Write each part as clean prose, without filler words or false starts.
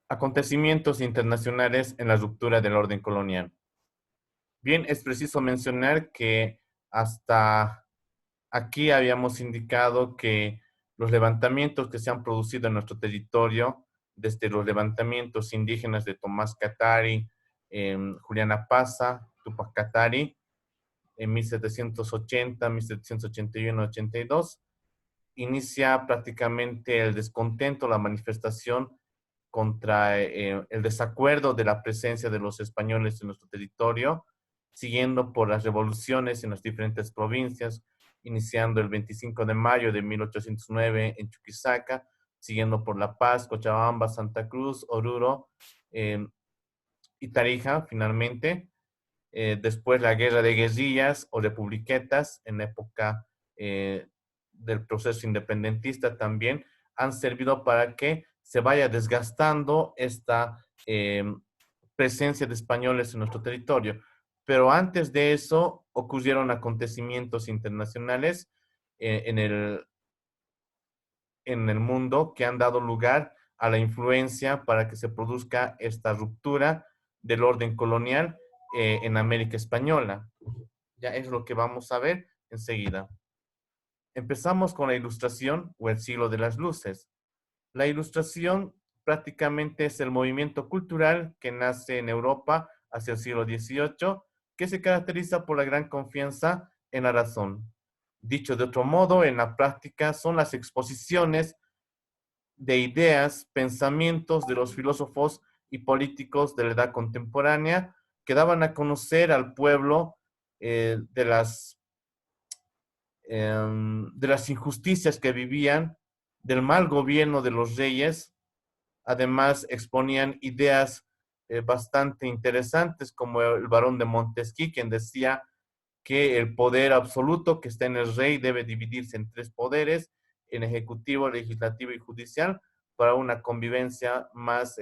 Acontecimientos internacionales en la ruptura del orden colonial. Bien, es preciso mencionar que hasta aquí habíamos indicado que los levantamientos que se han producido en nuestro territorio, desde los levantamientos indígenas de Tomás Catari, Juliana Paza, Tupac Katari, en 1780, 1781, 82, inicia prácticamente el descontento, la manifestación contra el desacuerdo de la presencia de los españoles en nuestro territorio, siguiendo por las revoluciones en las diferentes provincias, iniciando el 25 de mayo de 1809 en Chuquisaca, siguiendo por La Paz, Cochabamba, Santa Cruz, Oruro eh, y Tarija, finalmente. Después la guerra de guerrillas o republiquetas en la época eh, del proceso independentista también han servido para que se vaya desgastando esta presencia de españoles en nuestro territorio. Pero antes de eso ocurrieron acontecimientos internacionales en el mundo que han dado lugar a la influencia para que se produzca esta ruptura del orden colonial en América Española. Ya es lo que vamos a ver enseguida. Empezamos con la Ilustración o el siglo de las luces. La Ilustración prácticamente es el movimiento cultural que nace en Europa hacia el siglo XVIII, que se caracteriza por la gran confianza en la razón. Dicho de otro modo, en la práctica son las exposiciones de ideas, pensamientos de los filósofos y políticos de la edad contemporánea que daban a conocer al pueblo eh, de, las, de las injusticias que vivían, del mal gobierno de los reyes. Además, exponían ideas bastante interesantes, como el barón de Montesquieu, quien decía que el poder absoluto que está en el rey debe dividirse en tres poderes, en ejecutivo, legislativo y judicial, para una convivencia más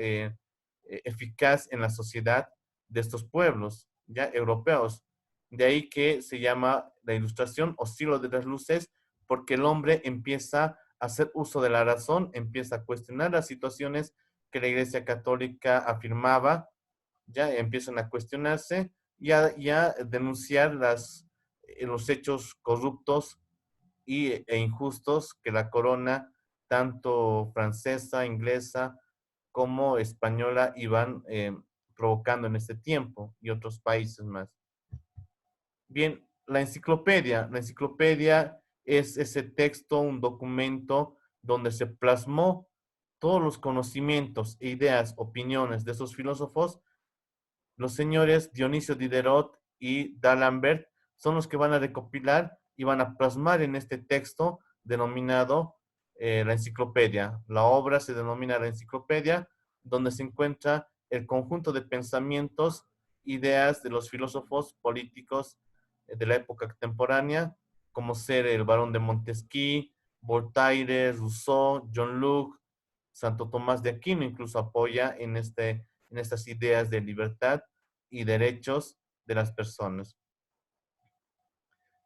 eficaz en la sociedad de estos pueblos ya europeos. De ahí que se llama la ilustración o siglo de las luces, porque el hombre empieza a hacer uso de la razón, empieza a cuestionar las situaciones que la Iglesia Católica afirmaba, ya empiezan a cuestionarse y a denunciar los hechos corruptos e injustos que la corona, tanto francesa, inglesa como española, iban provocando en este tiempo y otros países más. Bien, la enciclopedia es ese texto, un documento donde se plasmó todos los conocimientos, ideas, opiniones de esos filósofos. Los señores Dionisio Diderot y D'Alembert son los que van a recopilar y van a plasmar en este texto denominado la enciclopedia. La obra se denomina la enciclopedia, donde se encuentra el conjunto de pensamientos, ideas de los filósofos políticos de la época contemporánea, como ser el barón de Montesquieu, Voltaire, Rousseau, John Locke, Santo Tomás de Aquino incluso apoya en estas ideas de libertad y derechos de las personas.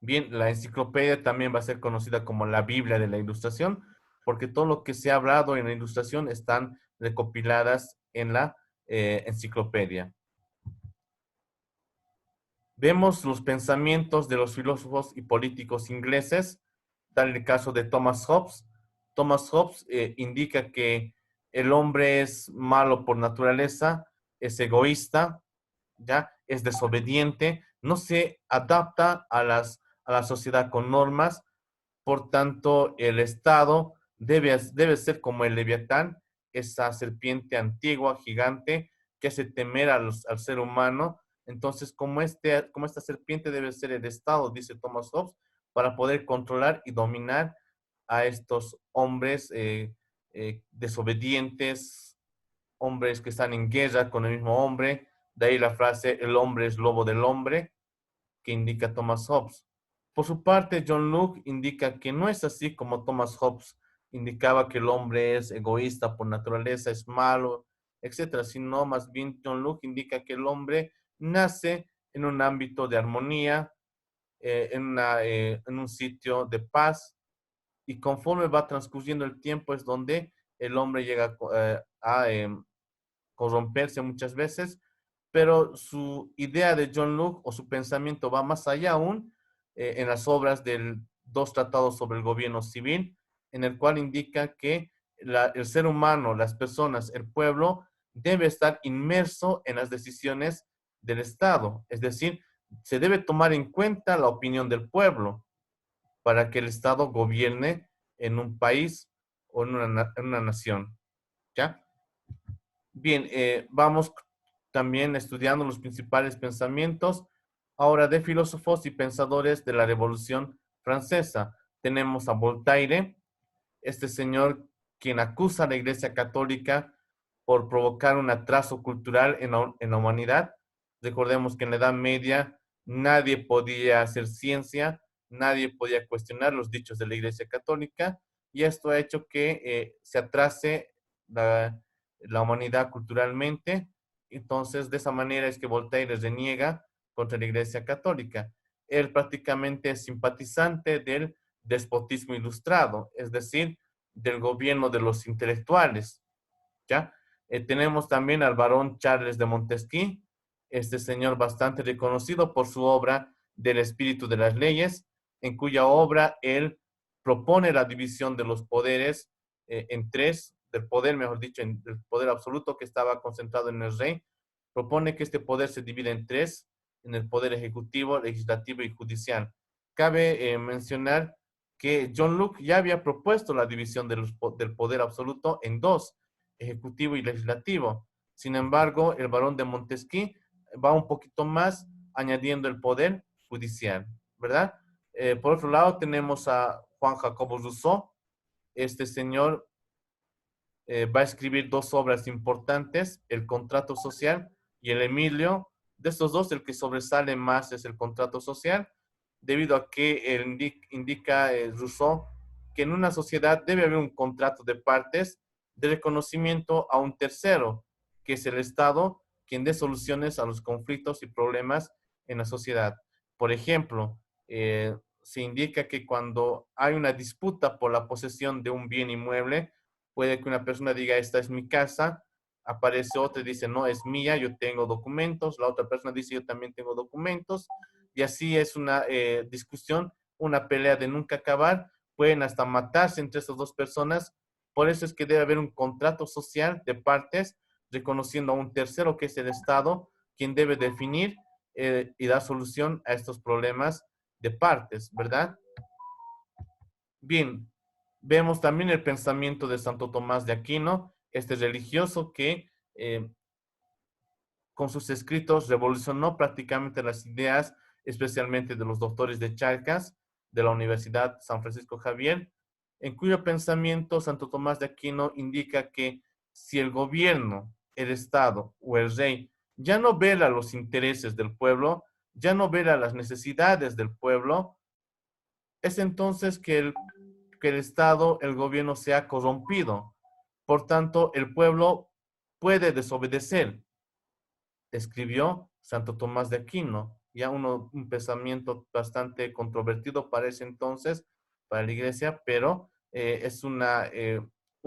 Bien, la enciclopedia también va a ser conocida como la Biblia de la Ilustración, porque todo lo que se ha hablado en la Ilustración están recopiladas en la enciclopedia. Vemos los pensamientos de los filósofos y políticos ingleses, tal el caso de Thomas Hobbes. Thomas Hobbes indica que el hombre es malo por naturaleza, es egoísta, ¿ya? Es desobediente, no se adapta a la sociedad con normas, por tanto, el Estado debe ser como el Leviatán, esa serpiente antigua, gigante, que hace temer al ser humano. Entonces, como esta serpiente debe ser el Estado, dice Thomas Hobbes, para poder controlar y dominar a estos hombres desobedientes, hombres que están en guerra con el mismo hombre. De ahí la frase, el hombre es lobo del hombre, que indica Thomas Hobbes. Por su parte, John Locke indica que no es así como Thomas Hobbes indicaba que el hombre es egoísta por naturaleza, es malo, etcétera, sino más bien John Locke indica que el hombre nace en un ámbito de armonía, en un sitio de paz, y conforme va transcurriendo el tiempo es donde el hombre llega corromperse muchas veces, pero su idea de John Locke o su pensamiento va más allá aún en las obras del dos tratados sobre el gobierno civil, en el cual indica que el ser humano, las personas, el pueblo, debe estar inmerso en las decisiones del Estado. Es decir, se debe tomar en cuenta la opinión del pueblo para que el Estado gobierne en un país o en una nación. ¿Ya? Bien, vamos también estudiando los principales pensamientos ahora de filósofos y pensadores de la Revolución Francesa. Tenemos a Voltaire, este señor quien acusa a la Iglesia Católica por provocar un atraso cultural en la humanidad. Recordemos que en la Edad Media nadie podía hacer ciencia, nadie podía cuestionar los dichos de la Iglesia Católica, y esto ha hecho que se atrase la humanidad culturalmente. Entonces, de esa manera es que Voltaire reniega contra la Iglesia Católica. Él prácticamente es simpatizante del despotismo ilustrado, es decir, del gobierno de los intelectuales, ¿ya? Tenemos también al barón Charles de Montesquieu, este señor bastante reconocido por su obra del espíritu de las leyes, en cuya obra él propone la división de los poderes en tres, del poder, mejor dicho, el poder absoluto que estaba concentrado en el rey, propone que este poder se divide en tres, en el poder ejecutivo, legislativo y judicial. Cabe mencionar que John Locke ya había propuesto la división del poder absoluto en dos, ejecutivo y legislativo. Sin embargo, el barón de Montesquieu va un poquito más, añadiendo el poder judicial, ¿verdad? Por otro lado, tenemos a Juan Jacobo Rousseau. Este señor va a escribir dos obras importantes, El contrato social y El Emilio. De estos dos, el que sobresale más es el contrato social, debido a que indica Rousseau que en una sociedad debe haber un contrato de partes de reconocimiento a un tercero, que es el Estado, quien dé soluciones a los conflictos y problemas en la sociedad. Por ejemplo, se indica que cuando hay una disputa por la posesión de un bien inmueble, puede que una persona diga, esta es mi casa, aparece otra y dice, no, es mía, yo tengo documentos, la otra persona dice, yo también tengo documentos, y así es una discusión, una pelea de nunca acabar, pueden hasta matarse entre estas dos personas. Por eso es que debe haber un contrato social de partes, reconociendo a un tercero que es el Estado, quien debe definir y dar solución a estos problemas de partes, ¿verdad? Bien, vemos también el pensamiento de Santo Tomás de Aquino, este religioso que con sus escritos revolucionó prácticamente las ideas, especialmente de los doctores de Charcas, de la Universidad San Francisco Javier, en cuyo pensamiento Santo Tomás de Aquino indica que si el gobierno, el Estado o el rey ya no vela los intereses del pueblo, ya no vela las necesidades del pueblo, es entonces que el Estado, el gobierno se ha corrompido. Por tanto, el pueblo puede desobedecer, escribió Santo Tomás de Aquino, ya un pensamiento bastante controvertido para ese entonces, para la iglesia, pero es un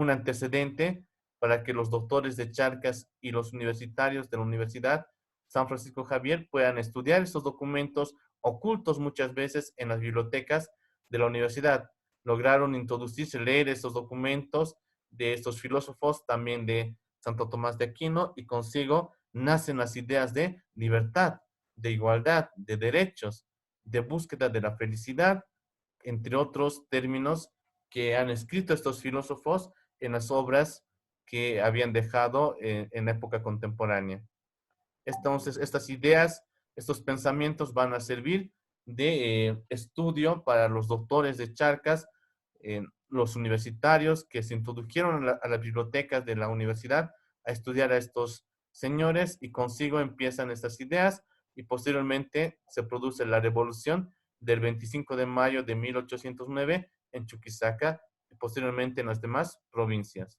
antecedente para que los doctores de Charcas y los universitarios de la Universidad San Francisco Javier puedan estudiar esos documentos ocultos muchas veces en las bibliotecas de la universidad. Lograron introducirse, leer esos documentos de estos filósofos, también de Santo Tomás de Aquino, y consigo nacen las ideas de libertad, de igualdad, de derechos, de búsqueda de la felicidad, entre otros términos que han escrito estos filósofos en las obras que habían dejado en la época contemporánea. Entonces, estas ideas, estos pensamientos van a servir de estudio para los doctores de Charcas, los universitarios que se introdujeron a las bibliotecas de la universidad a estudiar a estos señores, y consigo empiezan estas ideas y posteriormente se produce la revolución del 25 de mayo de 1809 en Chuquisaca y posteriormente en las demás provincias.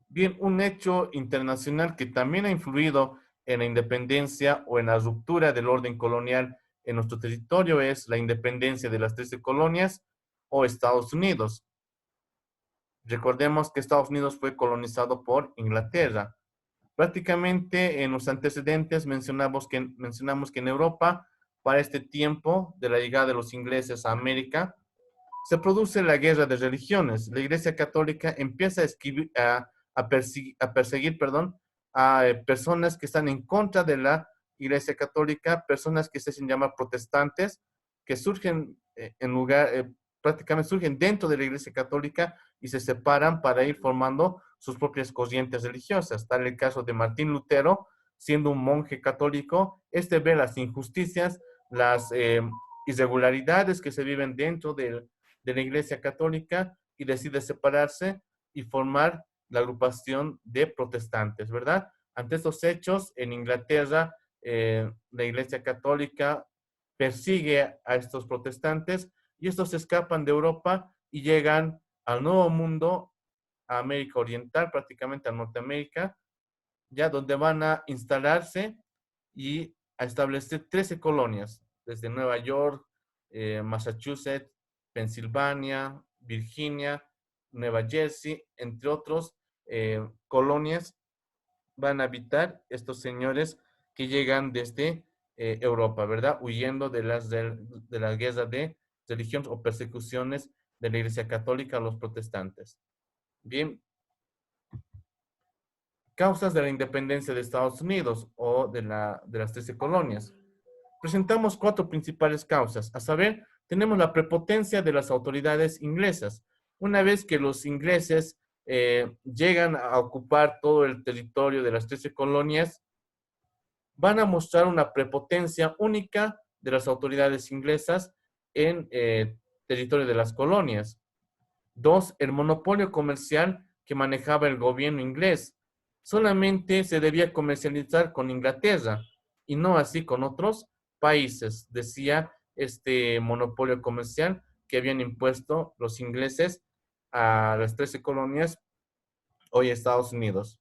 Bien, un hecho internacional que también ha influido en la independencia o en la ruptura del orden colonial en nuestro territorio es la independencia de las 13 colonias o Estados Unidos. Recordemos que Estados Unidos fue colonizado por Inglaterra. Prácticamente en los antecedentes mencionamos que en Europa, para este tiempo de la llegada de los ingleses a América, se produce la guerra de religiones. La Iglesia Católica empieza a perseguir, perdón, a personas que están en contra de la Iglesia Católica, personas que se hacen llamar protestantes, que surgen prácticamente surgen dentro de la Iglesia Católica y se separan para ir formando sus propias corrientes religiosas. Tal el caso de Martín Lutero, siendo un monje católico, este ve las injusticias, las irregularidades que se viven dentro de la Iglesia Católica y decide separarse y formar la agrupación de protestantes, ¿verdad? Ante estos hechos, en Inglaterra, la Iglesia Católica persigue a estos protestantes y estos escapan de Europa y llegan al Nuevo Mundo, a América Oriental, prácticamente a Norteamérica, ya donde van a instalarse y a establecer 13 colonias, desde Nueva York, Massachusetts, Pensilvania, Virginia, Nueva Jersey, entre otros colonias, van a habitar estos señores que llegan desde Europa, ¿verdad? Huyendo de la guerra de religión o persecuciones de la Iglesia Católica a los protestantes. Bien, causas de la independencia de Estados Unidos o de las 13 colonias. Presentamos cuatro principales causas, a saber, tenemos la prepotencia de las autoridades inglesas. Una vez que los ingleses llegan a ocupar todo el territorio de las 13 colonias, van a mostrar una prepotencia única de las autoridades inglesas en territorio de las colonias. Dos, el monopolio comercial que manejaba el gobierno inglés. Solamente se debía comercializar con Inglaterra y no así con otros países, decía este monopolio comercial que habían impuesto los ingleses a las 13 colonias, hoy Estados Unidos.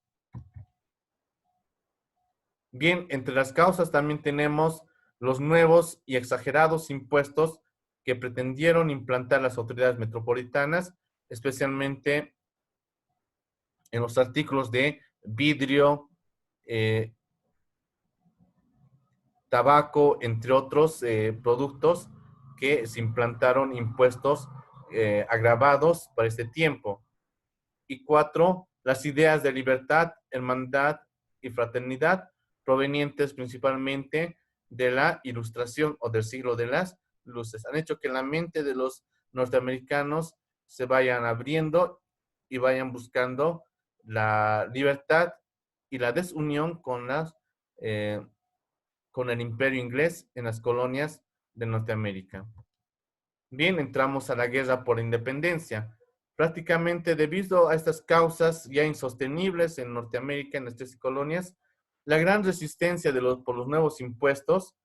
Bien, entre las causas también tenemos los nuevos y exagerados impuestos que pretendieron implantar las autoridades metropolitanas, especialmente en los artículos de vidrio, tabaco, entre otros productos que se implantaron impuestos agravados para este tiempo. Y cuatro, las ideas de libertad, hermandad y fraternidad provenientes principalmente de la Ilustración o del siglo de las luces. Han hecho que la mente de los norteamericanos se vayan abriendo y vayan buscando la libertad y la desunión con el imperio inglés en las colonias de Norteamérica. Bien, entramos a la guerra por independencia. Prácticamente debido a estas causas ya insostenibles en Norteamérica, en estas colonias, la gran resistencia por los nuevos impuestos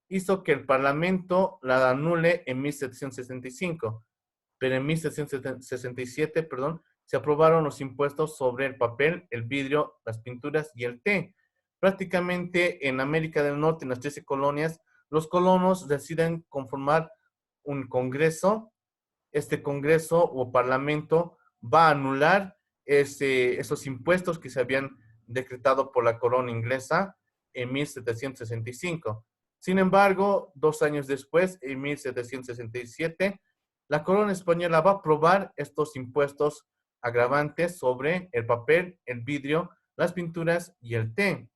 hizo que el Parlamento la anule en 1765, pero en 1767, perdón, se aprobaron los impuestos sobre el papel, el vidrio, las pinturas y el té. Prácticamente en América del Norte, en las 13 colonias, los colonos deciden conformar un congreso. Este congreso o parlamento va a anular esos impuestos que se habían decretado por la corona inglesa en 1765. Sin embargo, 2 años después, en 1767, la corona española va a aprobar estos impuestos agravantes sobre el papel, el vidrio, las pinturas y el té.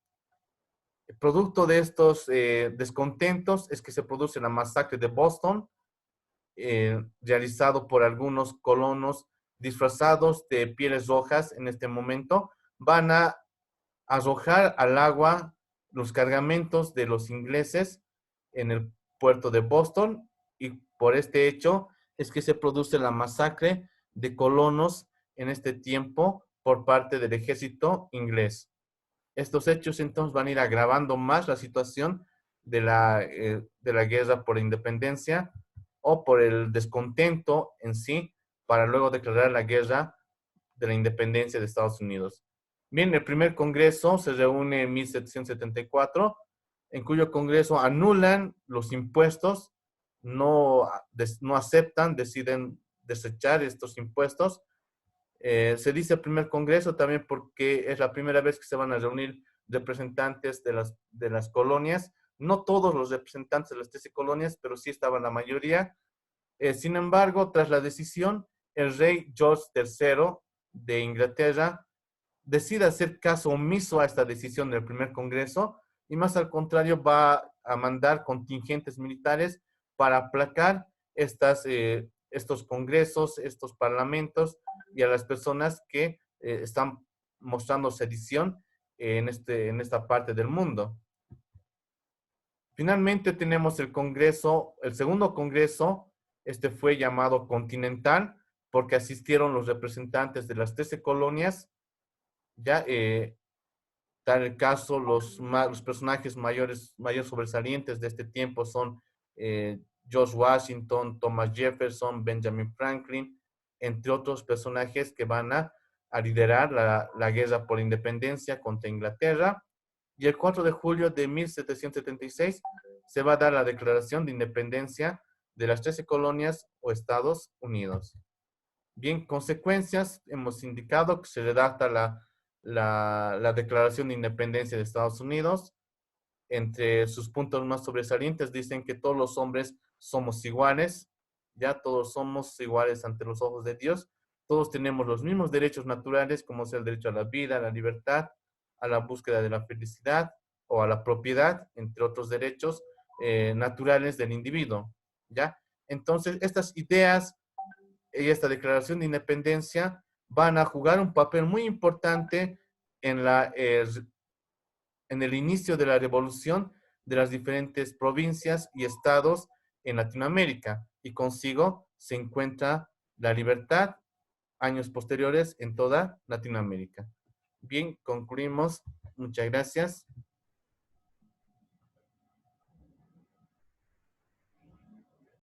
El producto de estos descontentos es que se produce la masacre de Boston, realizado por algunos colonos disfrazados de pieles rojas en este momento. Van a arrojar al agua los cargamentos de los ingleses en el puerto de Boston y por este hecho es que se produce la masacre de colonos en este tiempo por parte del ejército inglés. Estos hechos entonces van a ir agravando más la situación de la guerra por independencia o por el descontento en sí para luego declarar la guerra de la independencia de Estados Unidos. Bien, el primer congreso se reúne en 1774, en cuyo congreso anulan los impuestos, no aceptan, deciden desechar estos impuestos Se dice el primer congreso también porque es la primera vez que se van a reunir representantes de las colonias, no todos los representantes de las 13 colonias, pero sí estaba la mayoría. Sin embargo, tras la decisión, el rey George III de Inglaterra decide hacer caso omiso a esta decisión del primer Congreso y más al contrario va a mandar contingentes militares para aplacar estos congresos, estos parlamentos y a las personas que están mostrando sedición en esta parte del mundo. Finalmente tenemos el Congreso, el segundo Congreso, este fue llamado Continental porque asistieron los representantes de las 13 colonias, ya tal el caso, los personajes mayores sobresalientes de este tiempo son George Washington, Thomas Jefferson, Benjamin Franklin, entre otros personajes que van a liderar la guerra por independencia contra Inglaterra. Y el 4 de julio de 1776 se va a dar la declaración de independencia de las 13 colonias o Estados Unidos. Bien, consecuencias, hemos indicado que se redacta la Declaración de Independencia de Estados Unidos. Entre sus puntos más sobresalientes dicen que todos los hombres somos iguales, ya todos somos iguales ante los ojos de Dios, todos tenemos los mismos derechos naturales como es el derecho a la vida, a la libertad, a la búsqueda de la felicidad o a la propiedad, entre otros derechos naturales del individuo, ¿ya? Entonces, estas ideas y esta declaración de independencia van a jugar un papel muy importante en, en el inicio de la revolución de las diferentes provincias y estados en Latinoamérica y consigo se encuentra la libertad años posteriores en toda Latinoamérica. Bien, concluimos. Muchas gracias.